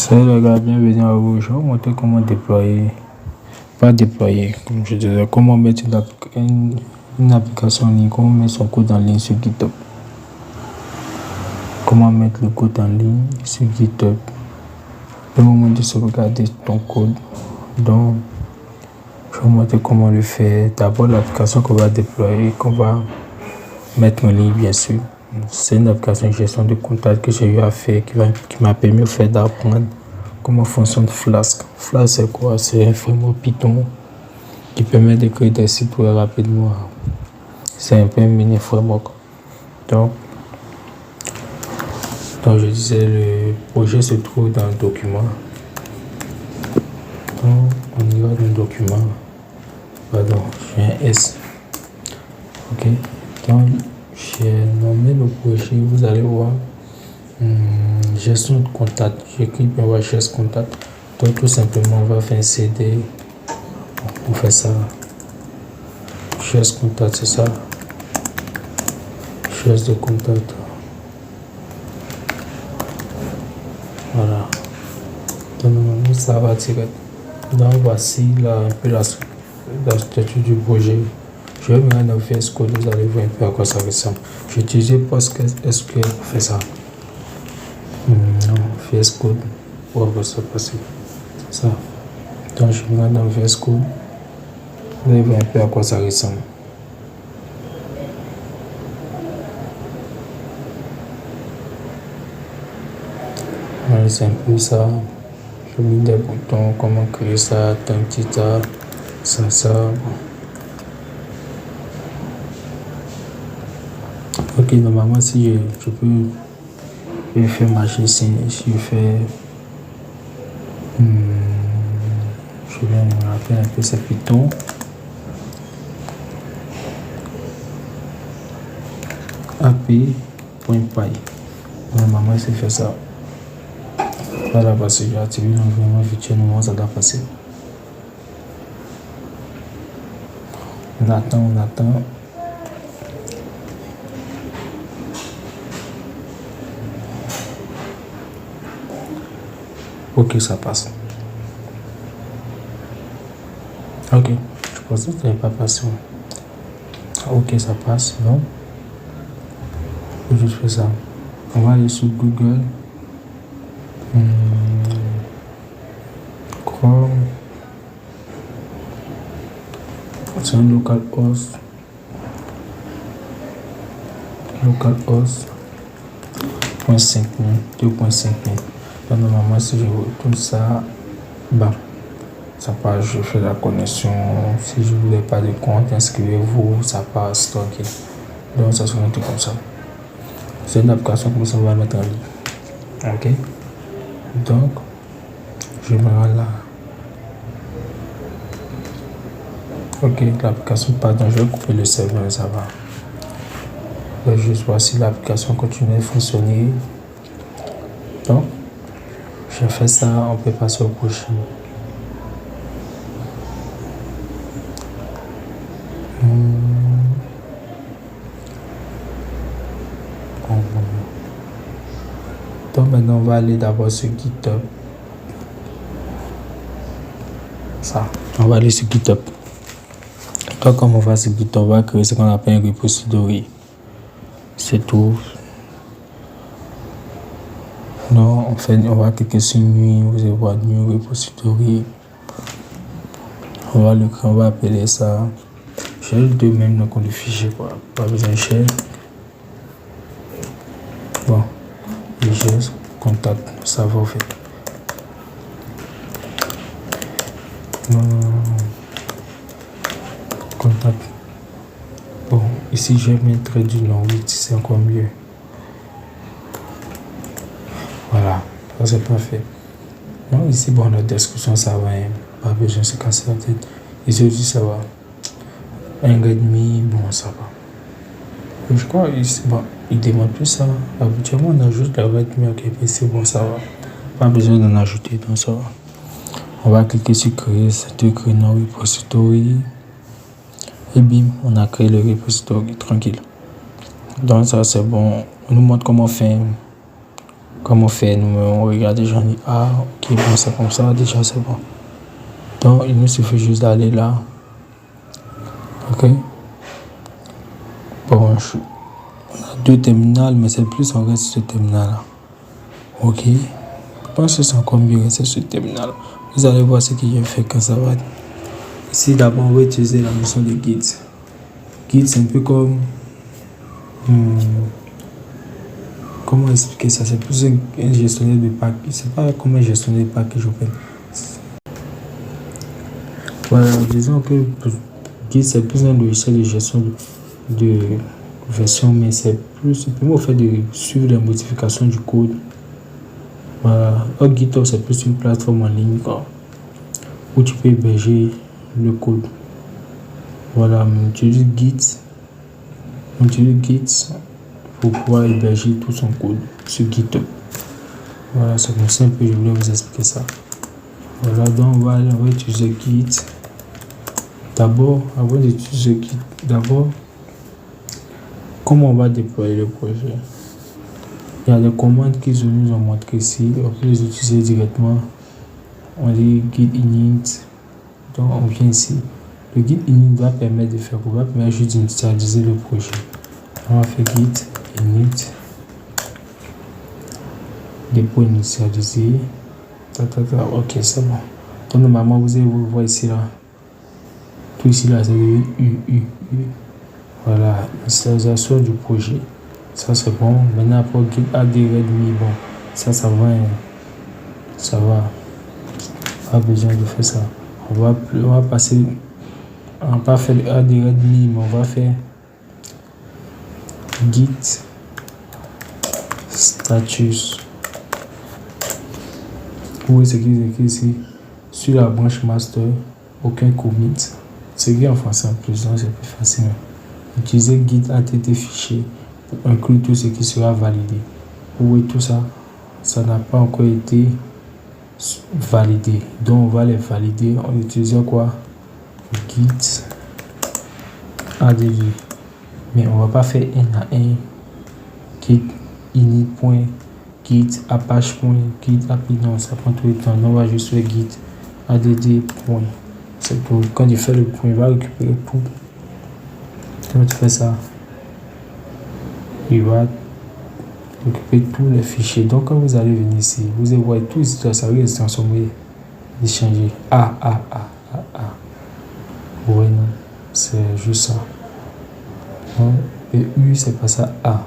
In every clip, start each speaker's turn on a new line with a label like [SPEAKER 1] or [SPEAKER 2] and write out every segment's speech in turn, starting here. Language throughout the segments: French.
[SPEAKER 1] Salut les gars, bienvenue à vous. Je vais vous montrer comment déployer, pas déployer, comme je disais, comment mettre une application en ligne, comment mettre son code en ligne sur GitHub. Comment mettre le code en ligne sur GitHub. Le moment de sauvegarder ton code. Donc, je vais vous montrer comment le faire. D'abord, l'application qu'on va déployer, qu'on va mettre en ligne, bien sûr. C'est une application de gestion de contact que j'ai eu à faire, qui m'a permis au fait d'apprendre comment fonctionne Flask. Flask, c'est quoi? C'est un framework Python qui permet de créer des sites web rapidement. C'est un peu un mini framework. Donc, je disais, le projet se trouve dans le document. Donc, on y va dans le document. Pardon, j'ai un S. Ok. Donc, j'ai nommé le projet, vous allez voir. Gestion de contact. J'écris bien voir gestion de contact. Donc, tout simplement, on va faire un CD. On fait ça. Gestion de contact, c'est ça. Gestion de contact. Voilà. Donc, normalement, ça va tirer. Donc, voici là, un peu la structure du projet. Je vais venir dans VS Code, vous allez voir un peu à quoi ça ressemble. J'ai utilisé PostgreSQL pour faire ça. VS Code pour voir ça passer. Ça. Donc, je vais dans VS Code. Vous allez voir un peu à quoi ça ressemble. Voilà, c'est un peu ça. Je mets des boutons, comment créer ça, un petit tas, ça. Ok, normalement, si je peux faire marcher, si je fais. Je vais me rappeler un peu, c'est Python. AP.py. Normalement, c'est fait ça. Voilà, parce que j'ai activé l'environnement virtuel, normalement, ça doit passer. On attend. Ok, ça passe. Ok, je pensais que ça n'avait pas passé. Ok, ça passe. Non. Je fais ça. On va aller sur Google. Chrome. C'est un localhost. Localhost. 2.5 000. Donc, normalement, si je retourne ça, ça passe, je fais la connexion. Si je ne voulais pas de compte, inscrivez-vous, ça passe, tranquille. Donc, ça sera un truc comme ça. C'est une application comme ça, on va mettre en ligne. Ok. Donc, je me rends là. Ok, l'application, pardon, je vais couper le serveur, ça va. Juste voir si l'application continue à fonctionner. Donc, je fais ça, on peut passer au prochain. Donc maintenant on va aller d'abord sur GitHub. Ça, on va aller sur GitHub. Donc comme on va sur GitHub, on va créer ce qu'on appelle un repository. C'est tout. Non, on va cliquer sur New, vous allez voir New Repository. On va le créer, on va appeler ça. J'ai le deux mêmes noms du fichier, quoi. Pas besoin de shell. Bon, j'ai contact, ça va faire. Contact. Bon, ici je vais mettre du nom, oui, c'est encore mieux. Voilà, ça c'est parfait. Non, ici, bon, la description, ça va, hein. Pas besoin de se casser la tête. Ici aussi, ça va. 1,5, bon, ça va. Je crois, bon, il demande plus ça. Habituellement, on ajoute la Redmi, ok, puis c'est bon, ça va. Pas besoin d'en ajouter, donc ça va. On va cliquer sur créer, c'est de créer notre repository. Et bim, on a créé le repository, tranquille. Donc ça, c'est bon. On nous montre comment faire comment faire. Nous on regarde déjà, on dit ah ok, bon, c'est comme ça, déjà c'est bon. Donc il nous suffit juste d'aller là. Ok. Bon, on a 2 terminales, mais c'est le plus on reste sur ce terminal là. Ok. Je pense que c'est encore mieux rester sur ce terminal. Vous allez voir ce que je fais quand ça va. Ici d'abord on va utiliser la notion de guide. Guide c'est un peu comme comment expliquer ça? C'est plus un gestionnaire de pack. C'est pas comme un gestionnaire de package open. Voilà, disons que Git c'est plus un logiciel de gestion de version, mais c'est plus au fait de suivre les modifications du code. Voilà. GitHub c'est plus une plateforme en ligne quoi, où tu peux héberger le code. Voilà, on utilise Git pour pouvoir héberger tout son code sur GitHub. Voilà, c'est comme ça un peu, je voulais vous expliquer ça. Voilà, donc on va utiliser Git. D'abord, avant d'utiliser Git, comment on va déployer le projet? Il y a des commandes qu'ils nous ont montré ici. On peut les utiliser directement. On dit git init. Donc on vient ici. Le git init va permettre de faire quoi? Va permettre juste d'initialiser le projet. On va faire git init. Dépôt initialisé. Ok, c'est bon. Donc normalement vous allez voir ici là. Tout ici là, c'est le U. Voilà, initialisation du projet. Ça c'est bon. Maintenant pour git add readme, bon, ça va. Ça va. Pas besoin de faire ça. On va passer. On va pas faire add readme, mais on va faire git status. Vous voyez ce qui est écrit ici. Sur la branche master, aucun commit. C'est écrit en français en plus, donc c'est plus facile. Utilisez git add fichier pour inclure tout ce qui sera validé. Vous voyez tout ça, ça n'a pas encore été validé. Donc on va les valider. On utilise quoi? Git add. Mais on va pas faire un à un. Git init.git apache.git api. Non, ça prend tout le temps. Donc on va juste faire git add. C'est pour quand il fait le point, il va récupérer tout. Quand tu fais ça, il va récupérer tous les fichiers. Donc quand vous allez venir ici, vous allez voir tout ici, ça va se transformer, changer. Ouais, non, c'est juste ça. Donc, et U, c'est pas ça, A.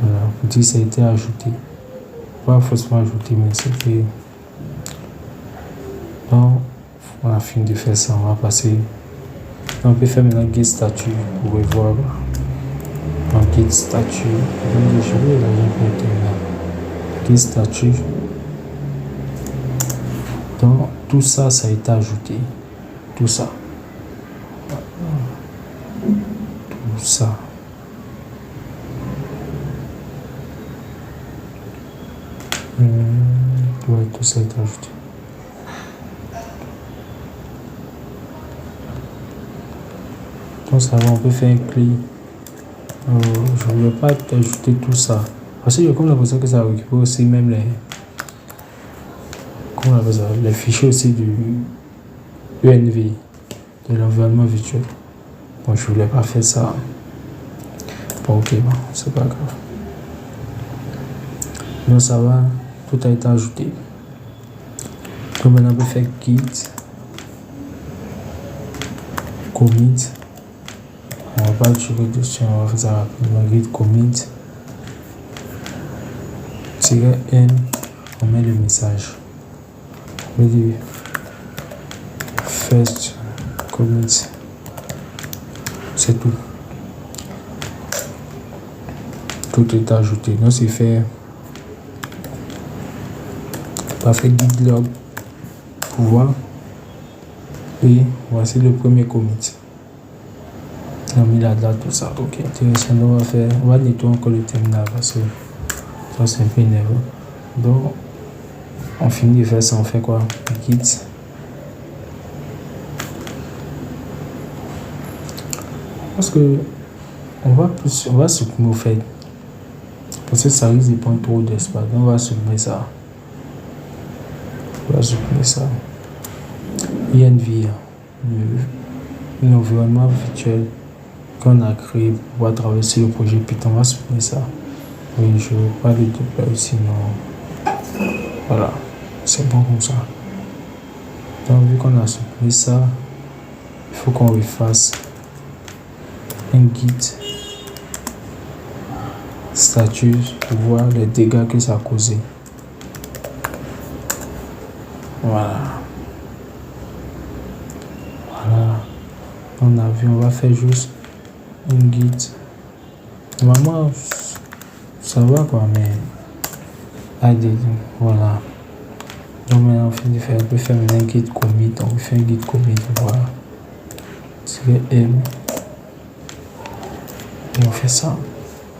[SPEAKER 1] Voilà, vous dites ça a été ajouté. Pas forcément ajouté, mais c'était. Donc, on a fini de faire ça, on va passer. On peut faire maintenant git statut pour revoir. Donc git statut, je vais la git statut. Donc tout ça, ça a été ajouté. Tout ça. Tout ça. Ouais, tout ça a été ajouté. Donc ça va, on peut faire un clic. Je ne voulais pas ajouter tout ça. Parce que j'ai comme l'impression que ça récupère aussi même les fichiers aussi du UNV, de l'environnement virtuel. Bon, je voulais pas faire ça. Bon, ok, bon, c'est pas grave. Donc ça va, tout a été ajouté. Donc maintenant on peut faire git commit. On va pas tuer dessus, on va faire ça rapidement. Git commit -n, on met le message. On dit first commit. C'est tout. Tout est ajouté. Donc c'est fait. On va faire git log pour voir. Et voici le premier commit. On a mis la date, tout ça. Ok, intéressant. On va nettoyer encore le terminal parce que ça c'est un peu nerveux. Donc on finit de faire ça, on fait quoi? Git parce que on va supprimer au fait, Parce que ça risque de prendre trop d'espace. Donc, on va supprimer ça. INV, l'environnement virtuel qu'on a créé pour pouvoir traverser le projet Python. On va supprimer ça. Oui, je ne veux pas le déployer sinon. Voilà, c'est bon comme ça. Donc, vu qu'on a supprimé ça, il faut qu'on refasse un git status pour voir les dégâts que ça a causé. Voilà. On a vu, on va faire juste un git. Normalement, ça va quoi, mais voilà. Donc maintenant, on peut faire un git commit. On fait un git commit, voilà. C'est M. Et on fait ça.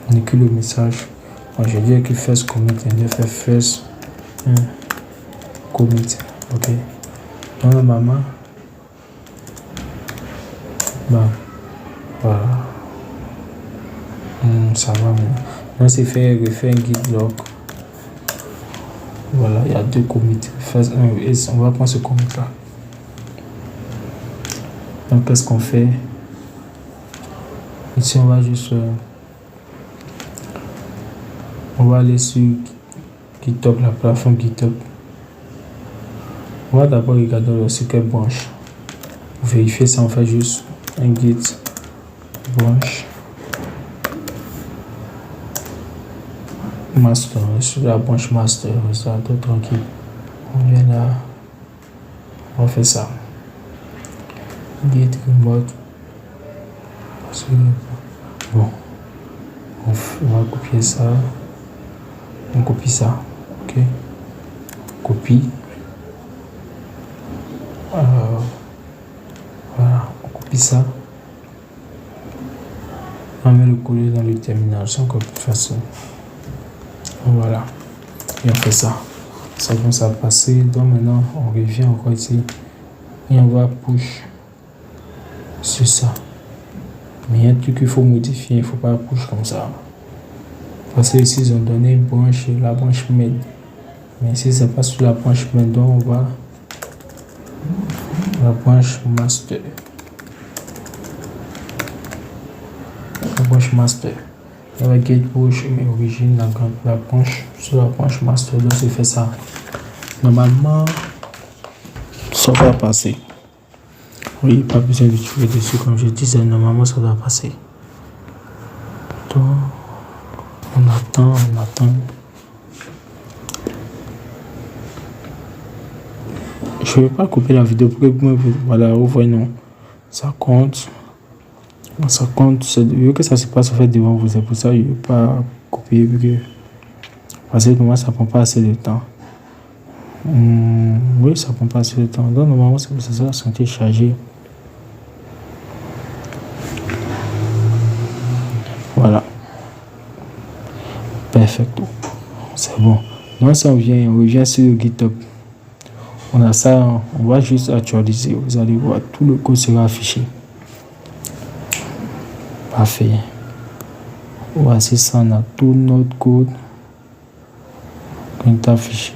[SPEAKER 1] On écrit le message. Moi, j'ai dit qu'il first commit, et je fais first commit. Ok. Donc normalement, voilà. Ça va maintenant. Donc c'est fait un git log. Voilà, il y a 2 commits. On va prendre ce commit là. Donc qu'est-ce qu'on fait? Ici on va juste on va aller sur GitHub, la plateforme GitHub. On va d'abord regarder sur quelle branche. Pour vérifier ça, on fait juste un git branche master. Sur la branche master, ça tout tranquille. On vient là, on fait ça. Git remote. Bon, on va copier ça. On copie ça, ok. Copie. Voilà, on copie ça. On met le coller dans le terminal, c'est encore plus facile. Voilà, et on fait ça. Ça commence à passer. Donc maintenant, on revient encore ici et on va push sur ça. Mais il y a un truc qu'il faut modifier, il ne faut pas push comme ça. Parce que ici, ils ont donné une branche, la branche main. Mais si c'est pas sur la branche main, donc on va la branche master. La branche master. Il y a la gate push, mais origine, la branche sur la branche master. Donc c'est fait ça. Normalement, ça va passer. Oui, pas besoin de trouver dessus, comme je disais, normalement ça doit passer. Donc, on attend. Je ne vais pas couper la vidéo pour que voilà, vous voyez, non. Ça compte. Vu que ça se passe en fait devant vous, c'est pour ça que je ne vais pas couper. Parce que moi, ça ne prend pas assez de temps. Oui, ça ne prend pas assez de temps. Donc, normalement, ça sera censé charger. Voilà. Perfect. C'est bon. Donc, ça, on revient sur GitHub. On a ça, on va juste actualiser. Vous allez voir, tout le code sera affiché. Parfait. Voici ça, on a tout notre code qui est affiché.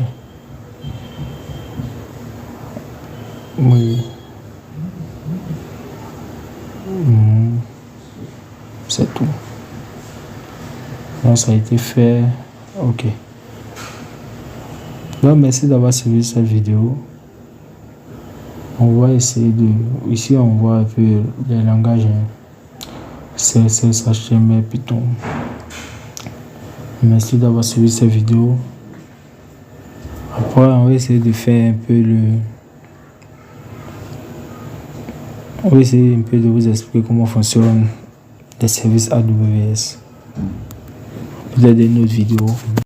[SPEAKER 1] Oui. C'est tout. Donc ça a été fait. Ok. Donc merci d'avoir suivi cette vidéo. On va essayer de... Ici on voit un peu les langages CSS, HTML, Python. Merci d'avoir suivi cette vidéo. Après on va essayer de faire un peu on va essayer un peu de vous expliquer comment fonctionnent les services AWS. Peut-être une autre vidéo.